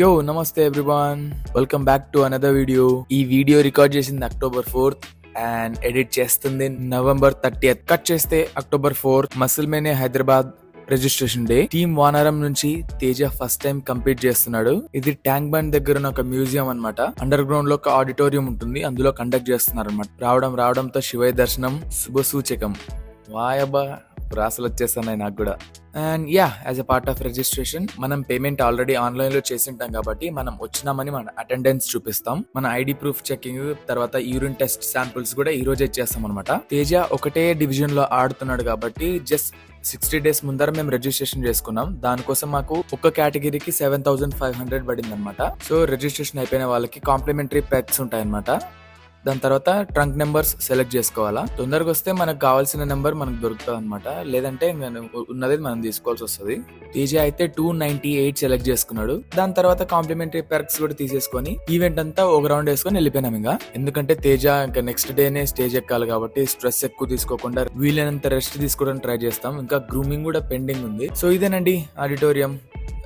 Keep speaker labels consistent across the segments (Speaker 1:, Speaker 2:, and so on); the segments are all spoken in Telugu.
Speaker 1: యో నమస్తే everyone, welcome back to another video. ఈ వీడియో రికార్డ్ చేసింది October 4th అండ్ ఎడిట్ చేస్తుంది November 30th. కట్ చేస్తే October 4th muscle mania Hyderabad registration day. Team వానారం నుంచి తేజ ఫస్ట్ టైం కంప్లీట్ చేస్తున్నాడు. ఇది ట్యాంక్ బండ్ దగ్గర ఉన్న ఒక మ్యూజియం అన్నమాట. అండర్ గ్రౌండ్ లో ఒక ఆడిటోరియం ఉంటుంది, అందులో కండక్ట్ చేస్తున్నారు అనమాట. రావడంతో శివయ్య దర్శనం శుభ సూచకం. వాయబ్బా, రాసులు వచ్చేస్తున్నాయి నాకు కూడా. And as a part of registration మనం పేమెంట్ ఆల్రెడీ ఆన్లైన్ లో చేసింటాం కాబట్టి మనం వచ్చినామని మన అటెండెన్స్ చూపిస్తాం. మన ఐడి ప్రూఫ్ చెకింగ్ తర్వాత యూరిన్ టెస్ట్ శాంపుల్స్ కూడా ఈ రోజు ఇచ్చేస్తాం అనమాట. తేజ ఒకటే డివిజన్ లో ఆడుతున్నాడు కాబట్టి జస్ట్ 60 days ముందర మేము రిజిస్ట్రేషన్ చేసుకున్నాం. దానికోసం మాకు ఒక్క కేటగిరీకి 7,500 పడింది అనమాట. సో రిజిస్ట్రేషన్ అయిపోయిన వాళ్ళకి కాంప్లిమెంటరీ పెట్స్ ఉంటాయి అనమాట. దాని తర్వాత ట్రంక్ నెంబర్స్ సెలెక్ట్ చేసుకోవాలా. తొందరగా వస్తే మనకు కావాల్సిన నెంబర్ మనకు దొరుకుతుంది అనమాట, లేదంటే ఉన్నది మనం తీసుకోవాల్సి వస్తుంది. తేజ అయితే 298 సెలెక్ట్ చేసుకున్నాడు. దాని తర్వాత కాంప్లిమెంటరీ పెర్క్స్ కూడా తీసేసుకొని ఈవెంట్ అంతా ఒక రౌండ్ వేసుకొని వెళ్ళిపోయినాం. ఇంకా ఎందుకంటే తేజ ఇంకా నెక్స్ట్ డేనే స్టేజ్ ఎక్కాలి కాబట్టి స్ట్రెస్ ఎక్కువ తీసుకోకుండా వీలైనంత రెస్ట్ తీసుకోవడానికి ట్రై చేస్తాం. ఇంకా గ్రూమింగ్ కూడా పెండింగ్ ఉంది. సో ఇదేనండి ఆడిటోరియం.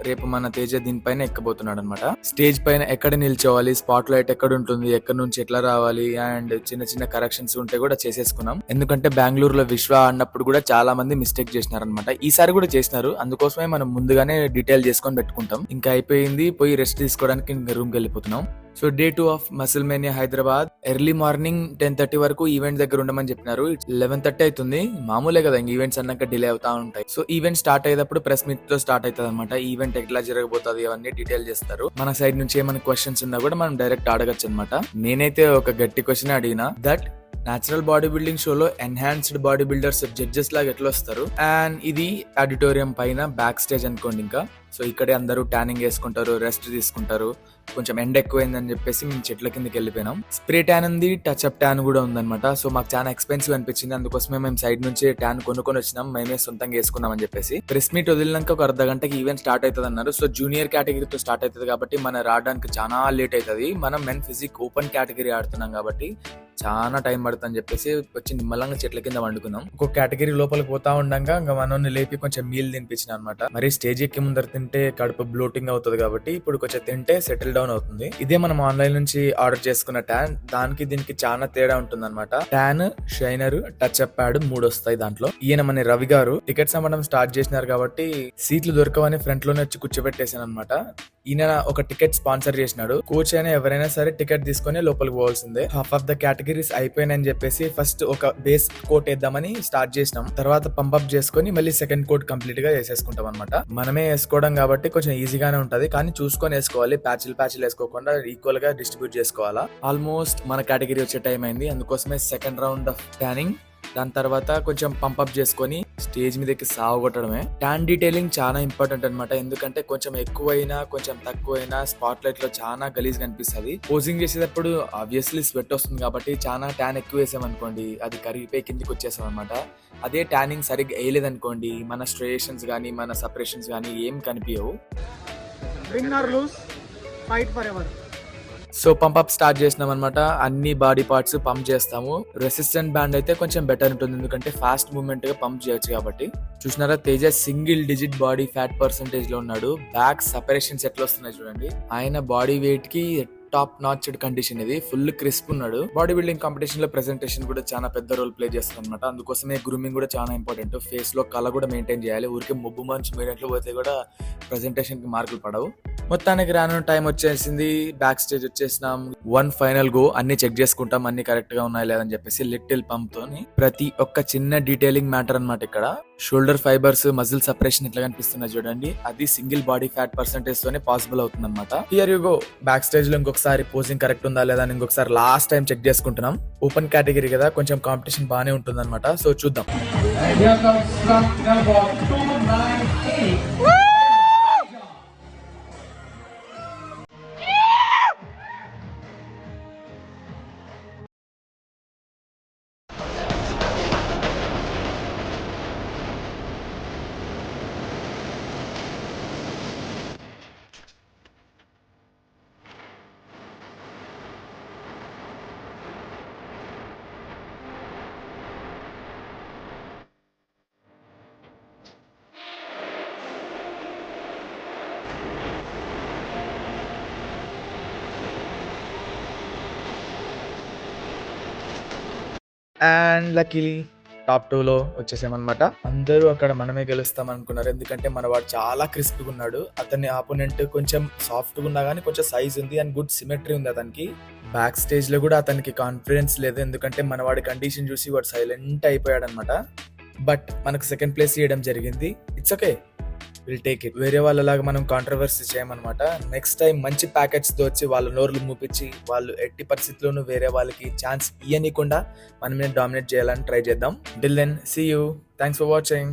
Speaker 1: రేపు మన తేజ దీనిపైన ఎక్కబోతున్నాడు అనమాట. స్టేజ్ పైన ఎక్కడ నిల్చోవాలి, స్పాట్ లైట్ ఎక్కడ ఉంటుంది, ఎక్కడ నుంచి ఎట్లా రావాలి అండ్ చిన్న చిన్న కరెక్షన్స్ ఉంటే కూడా చేసేసుకున్నాం. ఎందుకంటే బెంగళూరులో విశ్వ ఆడినప్పుడు కూడా చాలా మంది మిస్టేక్ చేసినారనమాట. ఈసారి కూడా చేసినారు, అందుకోసమే మనం ముందుగానే డీటెయిల్ చేసుకొని పెట్టుకుంటాం. ఇంకా అయిపోయింది, పోయి రెస్ట్ తీసుకోవడానికి ఇంకా రూమ్ కి వెళ్ళిపోతున్నాం. So day 2 of muscle mania Hyderabad. Early morning 10:30 వరకు ఈవెంట్ దగ్గర ఉండమని చెప్పినారు. 11:30 అవుతుంది. మామూలే కదా, ఈవెంట్స్ అన్నాక డిలే అవుతా ఉంటాయి. సో ఈవెంట్ స్టార్ట్ అయ్యేటప్పుడు ప్రెస్ మీట్ తో స్టార్ట్ అవుతుంది అనమాట. ఈవెంట్ ఎట్లా జరగబోతుంది అవన్నీ డీటెయిల్ చేస్తారు. మన సైడ్ నుంచి ఏమైనా క్వశ్చన్స్ ఉన్నా కూడా మనం డైరెక్ట్ అడగచ్చు అనమాట. నేనైతే ఒక గట్టి క్వశ్చన్ అడిగినా, దట్ నేచురల్ బాడీ బిల్డింగ్ షోలో ఎన్హాన్స్డ్ బాడీ బిల్డర్స్ జడ్జెస్ లాగా ఎట్లా వస్తారు, అండ్ ఇది ఆడిటోరియం పైన బ్యాక్ స్టేజ్ అనుకోండి. ఇంకా సో ఇక్కడే అందరూ ట్యానింగ్ వేసుకుంటారు, రెస్ట్ తీసుకుంటారు. కొంచెం ఎండ ఎక్కువైందని చెప్పేసి మేము చెట్ల కిందకి వెళ్ళిపోయినాం. స్ప్రే ట్యాన్ ఉంది, టచ్ అప్ ట్యాన్ కూడా ఉందన్నమాట. సో మాకు చాలా ఎక్స్పెన్సివ్ అనిపించింది, అందుకోసమే మేము సైడ్ నుంచి ట్యాన్ కొనుక్కొని వచ్చినాం. మేమే సొంతంగా వేసుకున్నాం అని చెప్పేసి. ప్రెస్ మీట్ వదిలినాక ఒక అర్ధ గంటకి ఈవెంట్ స్టార్ట్ అవుతుంది అన్నారు. సో జూనియర్ కేటగిరీతో స్టార్ట్ అవుతుంది కాబట్టి మన రావడానికి చాలా లేట్ అవుతుంది. మనం మెన్ ఫిజిక్ ఓపెన్ కేటగిరీ ఆడుతున్నాం కాబట్టి చాలా టైం పడుతుంది అని చెప్పేసి వచ్చి నిమ్మలంగా చెట్ల కింద వండుకున్నాం. ఒక్కొక్క కేటగిరీ లోపలికి పోతా ఉండగా ఇంకా మనల్ని లేపి కొంచెం మీల్ తినిపించిన అనమాట. మరి స్టేజ్ ఎక్కి ముందర తింటే కడుపు బ్లోటింగ్ అవుతుంది కాబట్టి ఇప్పుడు కొంచెం తింటే సెటిల్ డౌన్ అవుతుంది. ఇదే మనం ఆన్లైన్ నుంచి ఆర్డర్ చేసుకున్న ట్యాన్, దానికి దీనికి చాలా తేడా ఉంటుంది అనమాట. Tan, shiner, touch up pad 3 వస్తాయి దాంట్లో. ఈయన మన రవి గారు టికెట్స్ అమ్మడం స్టార్ట్ చేసినారు కాబట్టి సీట్లు దొరకవని ఫ్రంట్ లోనే వచ్చి కూర్చోబెట్టేశాను అనమాట. ఈయన ఒక టికెట్ స్పాన్సర్ చేసినాడు. కోచ్ అయినా ఎవరైనా సరే టికెట్ తీసుకొని లోపలికి పోవాల్సిందే. హాఫ్ ఆఫ్ ద కేటగిరీస్ అయిపోయినాయని చెప్పేసి ఫస్ట్ ఒక బేస్ కోట్ వేద్దామని స్టార్ట్ చేసినాం. తర్వాత పంపప్ చేసుకొని మళ్ళీ సెకండ్ కోట్ కంప్లీట్ గా వేసేసుకుంటాం అనమాట. మనమే వేసుకోవడం కాబట్టి కొంచెం ఈజీగానే ఉంటది, కానీ చూసుకొని వేసుకోవాలి. ప్యాచ్లు వేసుకోకుండా ఈక్వల్ గా డిస్ట్రిబ్యూట్ చేసుకోవాలా. ఆల్మోస్ట్ మన కేటగిరీ వచ్చే టైం అయింది, అందుకోసమే సెకండ్ రౌండ్ ఆఫ్ ట్యానింగ్. దాని తర్వాత కొంచెం పంపప్ చేసుకొని స్టేజ్ మీదకి సాగొట్టడమే. ట్యాన్ డీటెయిలింగ్ చాలా ఇంపార్టెంట్ అనమాట. ఎందుకంటే కొంచెం ఎక్కువైనా కొంచెం తక్కువైనా స్పాట్ లైట్ లో చాలా గలీజ్ కనిపిస్తుంది. పోజింగ్ చేసేటప్పుడు ఆబ్వియస్లీ స్వెట్ వస్తుంది కాబట్టి చాలా ట్యాన్ ఎక్కువ వేసామనుకోండి అది కరిగిపోయి కిందికి వచ్చేసాం అనమాట. అదే ట్యానింగ్ సరిగ్గా వేయలేదనుకోండి మన స్ట్రేషన్స్ కానీ మన సపరేషన్స్ కానీ ఏం కనిపించవు. సో పంప్ స్టార్ట్ చేసినాం అనమాట. అన్ని బాడీ పార్ట్స్ పంప్ చేస్తాము. రెసిస్టెంట్ బ్యాండ్ అయితే కొంచెం బెటర్ ఉంటుంది, ఎందుకంటే ఫాస్ట్ మూవ్మెంట్ గా పంప్ చేయొచ్చు కాబట్టి. చూసినారా, Teja single digit body fat percentage లో ఉన్నాడు. బ్యాక్ సపరేషన్స్ ఎట్లా వస్తున్నాయి చూడండి. ఆయన బాడీ వెయిట్ కి టాప్ నాచ్డ్ కండిషన్ ఇది. ఫుల్ క్రిస్ప్ ఉన్నాడు. బాడీ బిల్డింగ్ కాంపిటీషన్ లో ప్రెజెంటేషన్ కూడా చాలా పెద్ద రోల్ ప్లే చేస్తుంది అనమాట. అందుకోసమే గ్రూమింగ్ కూడా చాలా ఇంపార్టెంట్. ఫేస్ లో కళ కూడా మెయింటైన్ చేయాలి. ఊరికే ముబ్బు మంచి మీడియంట్లో పోతే కూడా ప్రెజెంటేషన్ కి మార్కులు పడవు. మొత్తానికి రాను టైం వచ్చేసింది. బ్యాక్ స్టేజ్ వచ్చేసినాం. One final go. అన్ని చెక్ చేసుకుంటాం అన్ని కరెక్ట్ గా ఉన్నాయి లేదని చెప్పేసి లిటిల్ పంప్ తోని. ప్రతి ఒక్క చిన్న డీటెయిలింగ్ మ్యాటర్ అనమాట ఇక్కడ. షోల్డర్ ఫైబర్స్, మజిల్ సపరేషన్ ఎట్లా కనిపిస్తున్నాయి చూడండి. అది సింగిల్ బాడీ ఫ్యాట్ పర్సెంటేజ్ తోనే పాసిబుల్ అవుతుంది అనమాట. Here you go. Back stage లో ఇంకొకసారి పోజింగ్ కరెక్ట్ ఉందా లేదా అని ఇంకొకసారి లాస్ట్ టైం చెక్ చేసుకుంటున్నాం. ఓపెన్ కేటగిరీ కదా, కొంచెం కాంపిటీషన్ బానే ఉంటుంది అనమాట. సో చూద్దాం. అండ్ లక్కీలీ టాప్ 2లో వచ్చేసామన్నమాట. అందరూ అక్కడ మనమే గెలుస్తాం అనుకున్నారు. ఎందుకంటే మనవాడు చాలా క్రిస్పీగా ఉన్నాడు. అతని ఆపోనెంట్ కొంచెం సాఫ్ట్‌గా ఉన్నా గానీ కొంచెం సైజ్ ఉంది అండ్ గుడ్ సిమెట్రీ ఉంది అతనికి. బ్యాక్ స్టేజ్‌లో కూడా అతనికి కాన్ఫిడెన్స్ లేదు. ఎందుకంటే మనవాడి కండిషన్ చూసి వాడు సైలెంట్ అయిపోయాడన్నమాట. బట్ మనకు సెకండ్ ప్లేస్ ఇయ్యడం జరిగింది. It's okay. Will take it. వేరే వాళ్ళలాగా మనం కాంట్రవర్సీ చేయమన్నమాట. నెక్స్ట్ టైం మంచి ప్యాకెట్స్ తో వచ్చి వాళ్ళ నోర్లు మూపించి వాళ్ళు ఎట్టి పరిస్థితుల్లోనూ వేరే వాళ్ళకి ఛాన్స్ ఇయ్యనీయకుండా మనమే డామినేట్ చేయాలని ట్రై చేద్దాం. Till then see you. Thanks for watching.